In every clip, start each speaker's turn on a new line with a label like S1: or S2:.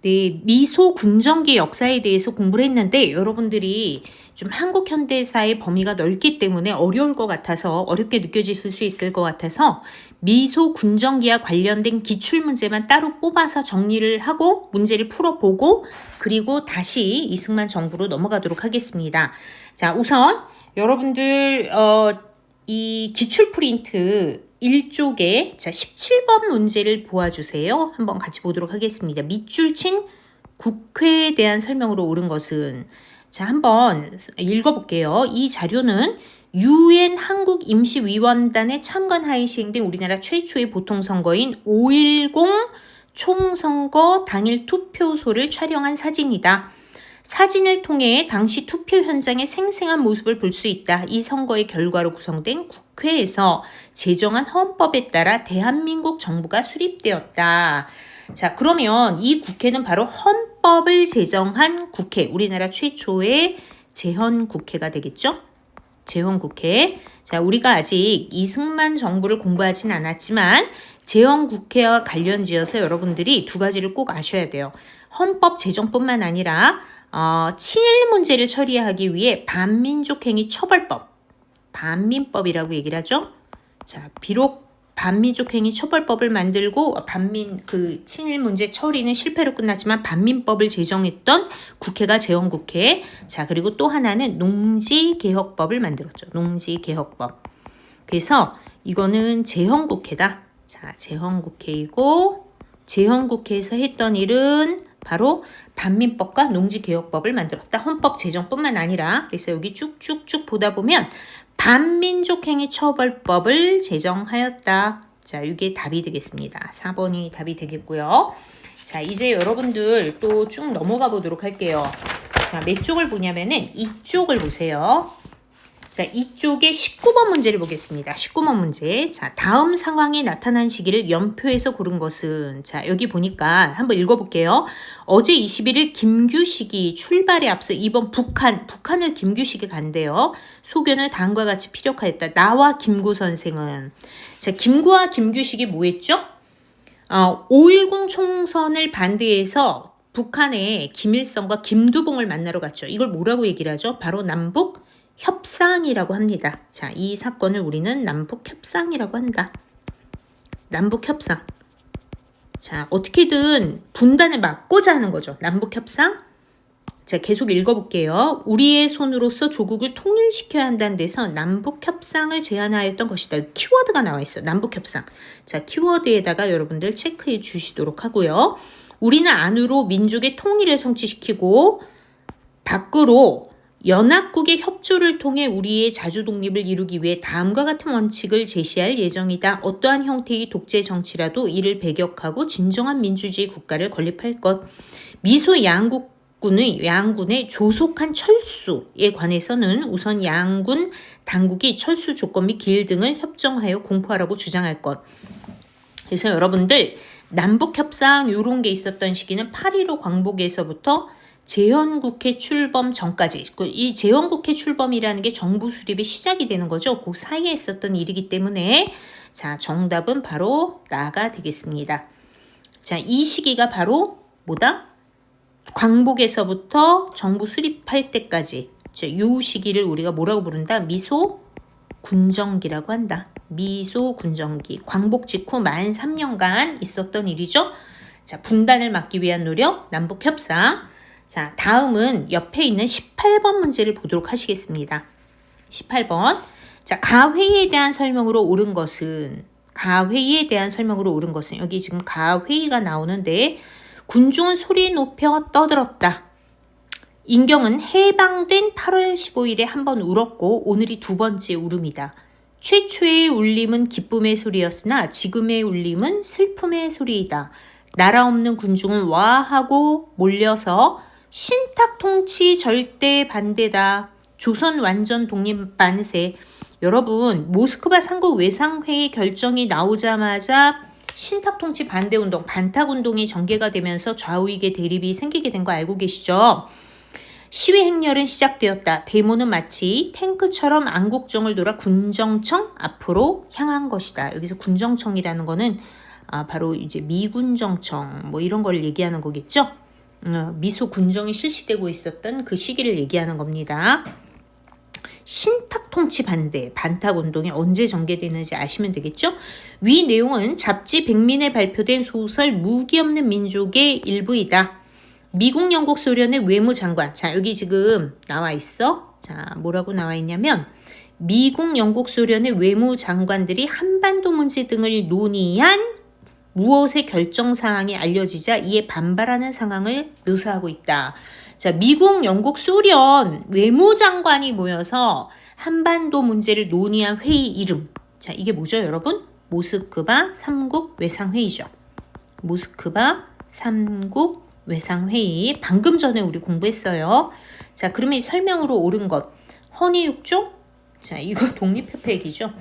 S1: 네, 미소 군정기 역사에 대해서 공부를 했는데 여러분들이 좀 한국 현대사의 범위가 넓기 때문에 어려울 것 같아서 어렵게 느껴지실 수 있을 것 같아서 미소 군정기와 관련된 기출문제만 따로 뽑아서 정리를 하고 문제를 풀어보고 그리고 다시 이승만 정부로 넘어가도록 하겠습니다. 자, 우선 여러분들 이 기출 프린트 1쪽에 자 17번 문제를 보아주세요. 한번 같이 보도록 하겠습니다. 밑줄 친 국회에 대한 설명으로 옳은 것은 자 한번 읽어볼게요. 이 자료는 UN 한국임시위원단의 참관하에 시행된 우리나라 최초의 보통선거인 5.10 총선거 당일 투표소를 촬영한 사진이다. 사진을 통해 당시 투표 현장의 생생한 모습을 볼 수 있다. 이 선거의 결과로 구성된 국회에서 제정한 헌법에 따라 대한민국 정부가 수립되었다. 자, 그러면 이 국회는 바로 헌법을 제정한 국회, 우리나라 최초의 재헌국회가 되겠죠? 재헌국회. 자, 우리가 아직 이승만 정부를 공부하진 않았지만 재헌국회와 관련지어서 여러분들이 두 가지를 꼭 아셔야 돼요. 헌법 제정뿐만 아니라 친일 문제를 처리하기 위해 반민족행위 처벌법, 반민법이라고 얘기를 하죠. 자, 비록 반민족행위 처벌법을 만들고 친일 문제 처리는 실패로 끝났지만 반민법을 제정했던 국회가 재헌국회. 자, 그리고 또 하나는 농지개혁법을 만들었죠. 농지개혁법. 그래서 이거는 재헌국회다. 자, 재헌국회이고 재헌국회에서 했던 일은 바로 반민법과 농지개혁법을 만들었다. 헌법 제정뿐만 아니라 그래서 여기 쭉쭉쭉 보다 보면 반민족행위 처벌법을 제정하였다. 자, 이게 답이 되겠습니다. 4번이 답이 되겠고요. 자, 이제 여러분들 또 쭉 넘어가 보도록 할게요. 자, 몇 쪽을 보냐면은 이쪽을 보세요. 자, 이쪽에 19번 문제를 보겠습니다. 19번 문제. 자, 다음 상황이 나타난 시기를 연표해서 고른 것은 자, 여기 보니까 한번 읽어볼게요. 어제 21일 김규식이 출발에 앞서 이번 북한을 김규식이 간대요. 소견을 다음과 같이 피력하였다. 나와 김구 선생은 자, 김구와 김규식이 뭐 했죠? 5.10 총선을 반대해서 북한에 김일성과 김두봉을 만나러 갔죠. 이걸 뭐라고 얘기를 하죠? 바로 남북 협상이라고 합니다. 자, 이 사건을 우리는 남북 협상이라고 한다. 남북 협상. 자, 어떻게든 분단을 막고자 하는 거죠. 남북 협상. 자, 계속 읽어볼게요. 우리의 손으로서 조국을 통일시켜야 한다는 데서 남북 협상을 제안하였던 것이다. 키워드가 나와 있어요. 남북 협상. 자, 키워드에다가 여러분들 체크해 주시도록 하고요. 우리는 안으로 민족의 통일을 성취시키고 밖으로 연합국의 협조를 통해 우리의 자주 독립을 이루기 위해 다음과 같은 원칙을 제시할 예정이다. 어떠한 형태의 독재 정치라도 이를 배격하고 진정한 민주주의 국가를 건립할 것. 미소 양군의 조속한 철수에 관해서는 우선 양군 당국이 철수 조건 및 기일 등을 협정하여 공포하라고 주장할 것. 그래서 여러분들 남북협상 이런 게 있었던 시기는 8.15 광복에서부터 재헌국회 출범 전까지 이 재헌국회 출범이라는 게 정부 수립의 시작이 되는 거죠. 그 사이에 있었던 일이기 때문에 자, 정답은 바로 나가 되겠습니다. 자, 이 시기가 바로 뭐다? 광복에서부터 정부 수립할 때까지 이 시기를 우리가 뭐라고 부른다? 미소 군정기라고 한다. 미소 군정기. 광복 직후 만 3년간 있었던 일이죠. 자, 분단을 막기 위한 노력, 남북 협상. 자, 다음은 옆에 있는 18번 문제를 보도록 하시겠습니다. 18번. 자, 가회의에 대한 설명으로 옳은 것은 여기 지금 가회의가 나오는데 군중은 소리 높여 떠들었다. 인경은 해방된 8월 15일에 한 번 울었고 오늘이 두 번째 울음이다. 최초의 울림은 기쁨의 소리였으나 지금의 울림은 슬픔의 소리이다. 나라 없는 군중은 와 하고 몰려서 신탁 통치 절대 반대다. 조선 완전 독립 만세. 여러분, 모스크바 삼국 외상회의 결정이 나오자마자 신탁 통치 반대 운동, 반탁 운동이 전개가 되면서 좌우익의 대립이 생기게 된 거 알고 계시죠? 시위 행렬은 시작되었다. 데모는 마치 탱크처럼 안국정을 돌아 군정청 앞으로 향한 것이다. 여기서 군정청이라는 거는 바로 이제 미군정청 뭐 이런 걸 얘기하는 거겠죠? 미소 군정이 실시되고 있었던 그 시기를 얘기하는 겁니다. 신탁 통치 반대, 반탁 운동이 언제 전개되는지 아시면 되겠죠? 위 내용은 잡지 백민에 발표된 소설 무기 없는 민족의 일부이다. 미국, 영국, 소련의 외무장관. 자, 여기 지금 나와 있어. 자, 뭐라고 나와 있냐면 미국, 영국, 소련의 외무장관들이 한반도 문제 등을 논의한 무엇의 결정사항이 알려지자 이에 반발하는 상황을 묘사하고 있다. 자, 미국, 영국, 소련 외무장관이 모여서 한반도 문제를 논의한 회의 이름. 자, 이게 뭐죠, 여러분? 모스크바 3국 외상회의죠. 모스크바 3국 외상회의. 방금 전에 우리 공부했어요. 자, 그러면 설명으로 옳은 것. 헌의육조? 자, 이거 독립협회 얘기죠.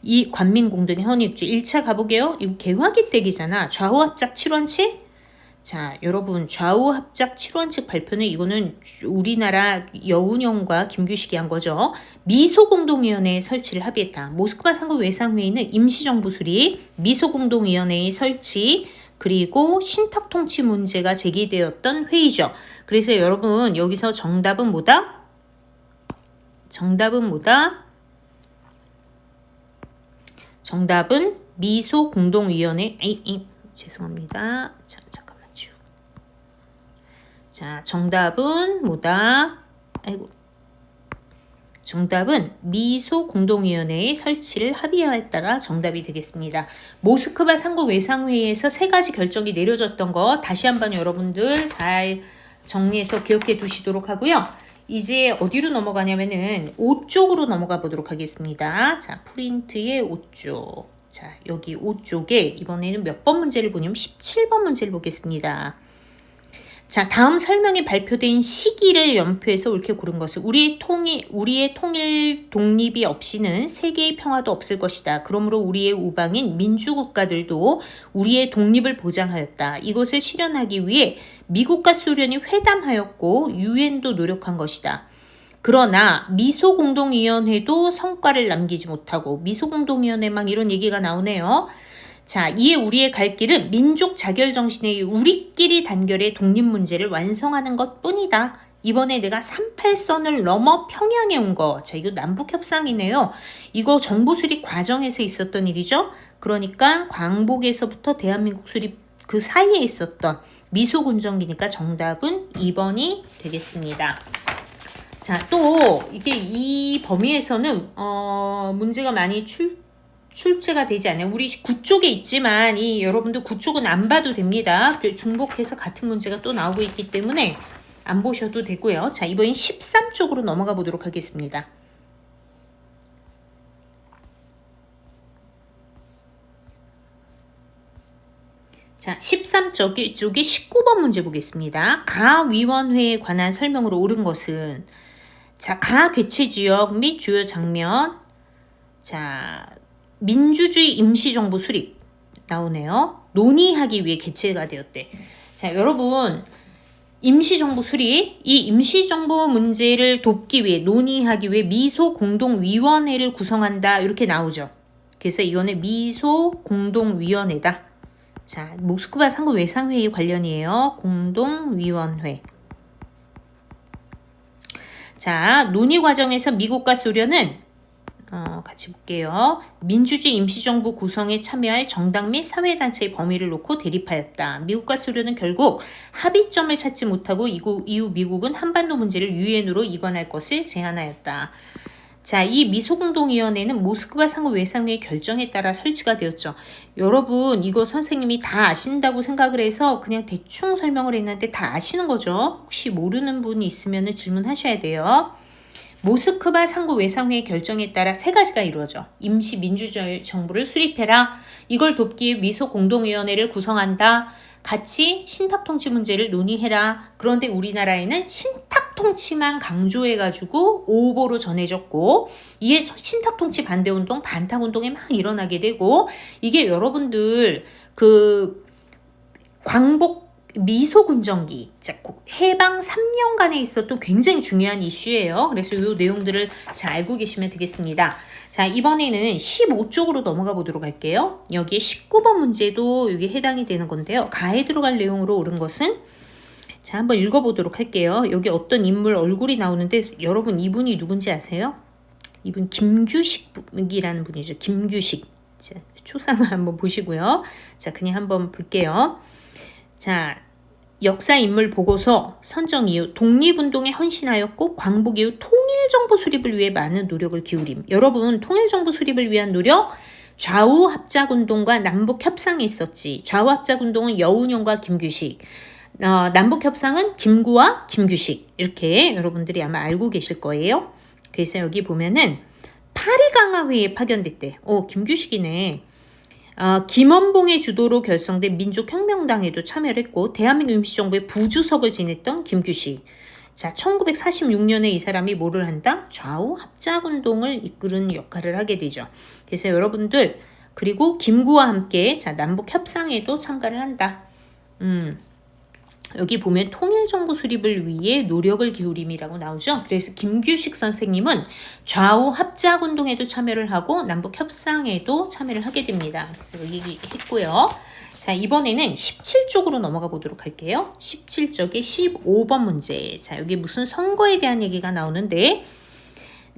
S1: 이 관민공동의 헌의육조. 1차 가보게요. 이거 개화기 댁이잖아. 좌우합작 7원칙? 자, 여러분 좌우합작 7원칙 발표는 이거는 우리나라 여운형과 김규식이 한 거죠. 미소공동위원회 설치를 합의했다. 모스크바 3국 외상회의는 임시정부 수립, 미소공동위원회의 설치, 그리고 신탁통치 문제가 제기되었던 회의죠. 그래서 여러분 여기서 정답은 뭐다? 정답은 미소공동위원회. 죄송합니다. 잠깐만요. 자, 정답은 뭐다? 정답은 미소공동위원회의 설치를 합의하였다가 정답이 되겠습니다. 모스크바 3국 외상회의에서 3가지 결정이 내려졌던 거 다시 한번 여러분들 잘 정리해서 기억해 두시도록 하고요. 이제 어디로 넘어가냐면은 5쪽으로 넘어가 보도록 하겠습니다. 자, 프린트의 5쪽. 자, 여기 5쪽에 이번에는 몇 번 문제를 보냐면 17번 문제를 보겠습니다. 자, 다음 설명이 발표된 시기를 연표해서 옳게 고른 것은 우리의 통일 독립이 없이는 세계의 평화도 없을 것이다. 그러므로 우리의 우방인 민주국가들도 우리의 독립을 보장하였다. 이것을 실현하기 위해 미국과 소련이 회담하였고 유엔도 노력한 것이다. 그러나 미소공동위원회도 성과를 남기지 못하고 미소공동위원회 막 이런 얘기가 나오네요. 자, 이에 우리의 갈 길은 민족 자결 정신의 우리끼리 단결의 독립 문제를 완성하는 것뿐이다. 이번에 내가 38선을 넘어 평양에 온 거. 자, 이거 남북 협상이네요. 이거 정부 수립 과정에서 있었던 일이죠. 그러니까 광복에서부터 대한민국 수립 그 사이에 있었던 미소군정기니까 정답은 2번이 되겠습니다. 자, 또 이게 이 범위에서는 문제가 많이 출제가 되지 않아요. 우리 9쪽에 있지만 이 여러분들 9쪽은 안 봐도 됩니다. 중복해서 같은 문제가 또 나오고 있기 때문에 안 보셔도 되고요. 자, 이번엔 13쪽으로 넘어가 보도록 하겠습니다. 자, 13쪽에 19번 문제 보겠습니다. 가위원회에 관한 설명으로 옳은 것은 자, 가개최지역 및 주요 장면. 자, 민주주의 임시정부 수립 나오네요. 논의하기 위해 개최가 되었대. 자, 여러분 임시정부 수립, 이 임시정부 문제를 돕기 위해 논의하기 위해 미소공동위원회를 구성한다 이렇게 나오죠. 그래서 이거는 미소공동위원회다. 자, 모스크바 3국 외상회의 관련이에요. 공동위원회. 자, 논의 과정에서 미국과 소련은 같이 볼게요. 민주주의 임시정부 구성에 참여할 정당 및 사회단체의 범위를 놓고 대립하였다. 미국과 소련은 결국 합의점을 찾지 못하고 이후 미국은 한반도 문제를 유엔으로 이관할 것을 제안하였다. 자, 이 미소공동위원회는 모스크바 3국 외상회의 결정에 따라 설치가 되었죠. 여러분 이거 선생님이 다 아신다고 생각을 해서 그냥 대충 설명을 했는데 다 아시는 거죠. 혹시 모르는 분이 있으면 질문하셔야 돼요. 모스크바 3국 외상회의 결정에 따라 3가지가 이루어져. 임시 민주주의 정부를 수립해라. 이걸 돕기 위해 미소공동위원회를 구성한다. 같이 신탁통치 문제를 논의해라. 그런데 우리나라에는 신탁통치만 강조해가지고 오보로 전해졌고 이에 신탁통치 반대운동, 반탁운동이 막 일어나게 되고 이게 여러분들 그 광복 미소군정기, 해방 3년간에 있었던 굉장히 중요한 이슈예요. 그래서 이 내용들을 잘 알고 계시면 되겠습니다. 자, 이번에는 15쪽으로 넘어가 보도록 할게요. 여기에 19번 문제도 여기 해당이 되는 건데요. 가에 들어갈 내용으로 옳은 것은 자, 한번 읽어보도록 할게요. 여기 어떤 인물 얼굴이 나오는데 여러분 이분이 누군지 아세요? 이분 김규식이라는 분이죠. 김규식. 자, 초상을 한번 보시고요. 자, 그냥 한번 볼게요. 자, 역사 인물 보고서 선정 이후 독립운동에 헌신하였고 광복 이후 통일정부 수립을 위해 많은 노력을 기울임. 여러분 통일정부 수립을 위한 노력 좌우 합작운동과 남북 협상이 있었지. 좌우 합작운동은 여운형과 김규식, 남북 협상은 김구와 김규식 이렇게 여러분들이 아마 알고 계실 거예요. 그래서 여기 보면은 파리강화회의에 파견됐대. 김규식이네. 김원봉의 주도로 결성된 민족혁명당에도 참여를 했고 대한민국 임시정부의 부주석을 지냈던 김규식. 자, 1946년에 이 사람이 뭐를 한다? 좌우 합작운동을 이끄는 역할을 하게 되죠. 그래서 여러분들 그리고 김구와 함께 자 남북 협상에도 참가를 한다. 여기 보면 통일정부 수립을 위해 노력을 기울임이라고 나오죠. 그래서 김규식 선생님은 좌우 합작운동에도 참여를 하고 남북 협상에도 참여를 하게 됩니다. 그래서 여기 했고요. 자, 이번에는 17쪽으로 넘어가 보도록 할게요. 17쪽의 15번 문제. 자, 여기 무슨 선거에 대한 얘기가 나오는데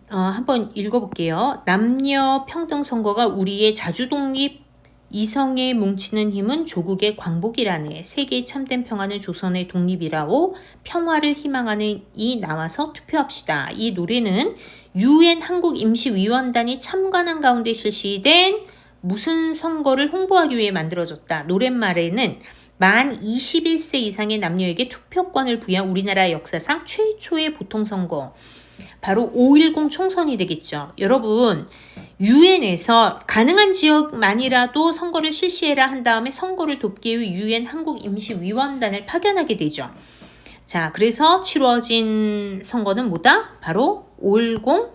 S1: 한번 읽어볼게요. 남녀 평등 선거가 우리의 자주독립 이성에 뭉치는 힘은 조국의 광복이라네. 세계의 참된 평화는 조선의 독립이라오. 평화를 희망하는 이 나와서 투표합시다. 이 노래는 UN 한국임시위원단이 참관한 가운데 실시된 무슨 선거를 홍보하기 위해 만들어졌다. 노랫말에는 만 21세 이상의 남녀에게 투표권을 부여한 우리나라 역사상 최초의 보통선거. 바로 5.10 총선이 되겠죠. 여러분 유엔에서 가능한 지역만이라도 선거를 실시해라 한 다음에 선거를 돕기 위해 유엔 한국임시위원단을 파견하게 되죠. 자, 그래서 치러진 선거는 뭐다? 바로 5.10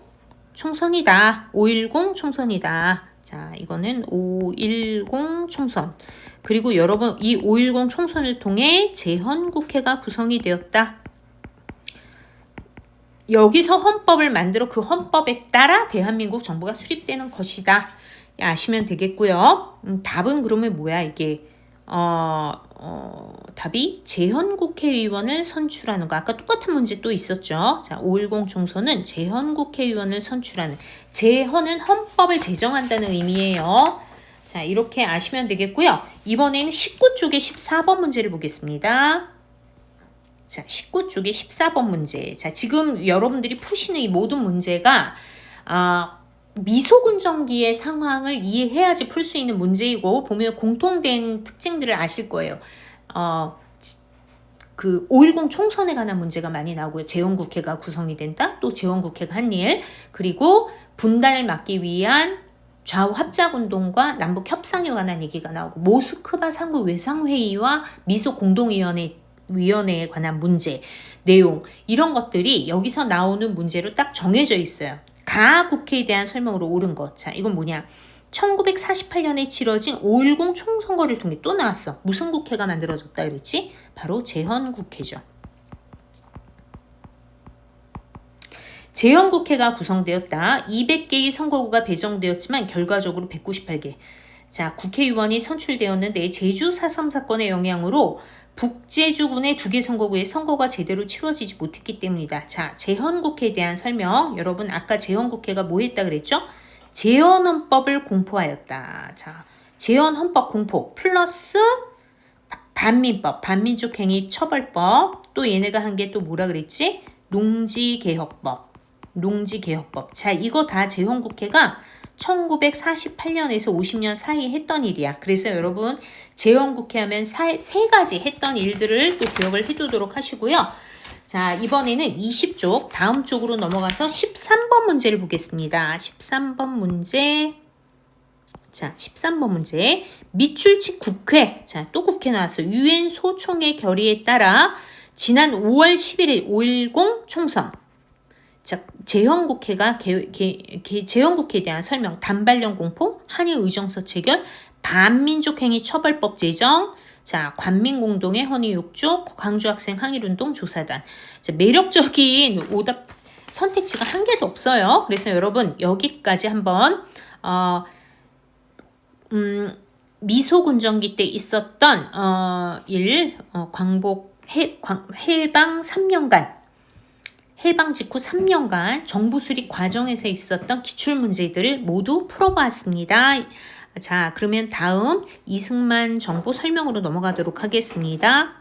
S1: 총선이다. 5.10 총선이다. 자, 이거는 5.10 총선. 그리고 여러분 이 5.10 총선을 통해 재헌국회가 구성이 되었다. 여기서 헌법을 만들어 그 헌법에 따라 대한민국 정부가 수립되는 것이다. 아시면 되겠고요. 답은 그러면 뭐야 이게? 답이 재헌국회의원을 선출하는 거. 아까 똑같은 문제 또 있었죠. 자, 5.10 총선은 재헌국회의원을 선출하는. 재헌은 헌법을 제정한다는 의미예요. 자, 이렇게 아시면 되겠고요. 이번에는 19쪽의 14번 문제를 보겠습니다. 자, 19쪽의 14번 문제. 자, 지금 여러분들이 푸시는 이 모든 문제가 미소군정기의 상황을 이해해야지 풀 수 있는 문제이고 보면 공통된 특징들을 아실 거예요. 그 5.10 총선에 관한 문제가 많이 나오고요. 재헌국회가 구성이 된다. 또 재헌국회가 한 일. 그리고 분단을 막기 위한 좌우 합작운동과 남북 협상에 관한 얘기가 나오고 모스크바 상부 외상회의와 미소 공동위원회에 관한 문제, 내용 이런 것들이 여기서 나오는 문제로 딱 정해져 있어요. 가국회에 대한 설명으로 옳은 것. 자, 이건 뭐냐? 1948년에 치러진 5.10 총선거를 통해 또 나왔어. 무슨 국회가 만들어졌다 그랬지? 바로 재헌국회죠. 재헌국회가 구성되었다. 200개의 선거구가 배정되었지만 결과적으로 198개. 자, 국회의원이 선출되었는데 제주 4.3 사건의 영향으로 북제주군의 2개 선거구에 선거가 제대로 치러지지 못했기 때문이다. 자, 재헌국회에 대한 설명. 여러분 아까 재헌국회가 뭐 했다 그랬죠? 재헌헌법을 공포하였다. 자, 재헌헌법 공포 플러스 반민법, 반민족행위 처벌법. 또 얘네가 한 게 또 뭐라 그랬지? 농지개혁법. 농지개혁법. 자, 이거 다 재헌국회가 1948년에서 50년 사이에 했던 일이야. 그래서 여러분 재헌국회 하면 세 가지 했던 일들을 또 기억을 해두도록 하시고요. 자, 이번에는 20쪽 다음 쪽으로 넘어가서 13번 문제를 보겠습니다. 13번 문제. 자, 13번 문제. 미출칙 국회. 자, 또 국회 나왔어요. 유엔 소총의 결의에 따라 지난 5월 11일 5.10 총선. 자, 재헌국회가 재헌국회에 대한 설명, 단발령 공포, 한일 의정서 체결, 반민족행위 처벌법 제정, 자, 관민공동의 헌의 6조, 광주학생 항일운동 조사단. 자, 매력적인 오답 선택지가 한 개도 없어요. 그래서 여러분 여기까지 한번 미소군정기 때 있었던 광복 해방 3년간, 해방 직후 3년간 정부 수립 과정에서 있었던 기출문제들을 모두 풀어보았습니다. 자, 그러면 다음 이승만 정부 설명으로 넘어가도록 하겠습니다.